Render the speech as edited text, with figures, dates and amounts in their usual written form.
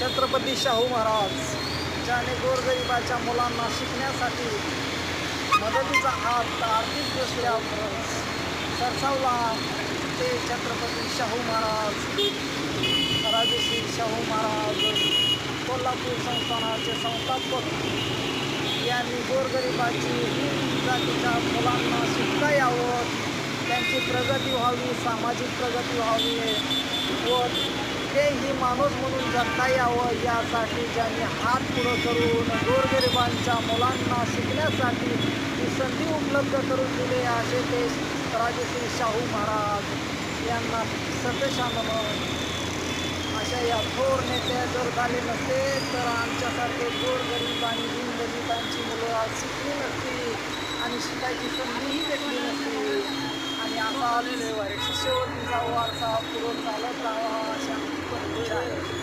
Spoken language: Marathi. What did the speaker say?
छत्रपती शाहू महाराज ज्याने गोरगरिबाच्या मुलांना शिकण्यासाठी मदतीचा हात आर्थिकदृष्ट्या सरसावला ते छत्रपती शाहू महाराज राजश्री शाहू महाराज कोल्हापूर संस्थानाचे संस्थापक यांनी गोरगरिबाची हिंद जातीच्या मुलांना शिकता यावं, त्यांची प्रगती व्हावी, सामाजिक प्रगती व्हावी व तेही माणूस म्हणून जगता यावं यासाठी ज्यांनी हात पुढं करून गोरगरिबांच्या मुलांना शिकण्यासाठी ही संधी उपलब्ध करून दिली असे ते राजश्री शाहू महाराज यांना सतशाननं अशा या थोर नेते जर झाले नसते तर आमच्यासारखे गोरगरीब आणि दीनदलितांची मुलं आज शिकली नसती आणि शिकायची संधीही भेटली नसती आणि आता शिष्यवृत्तीचा वारसा पुढं चालत राहावा अशा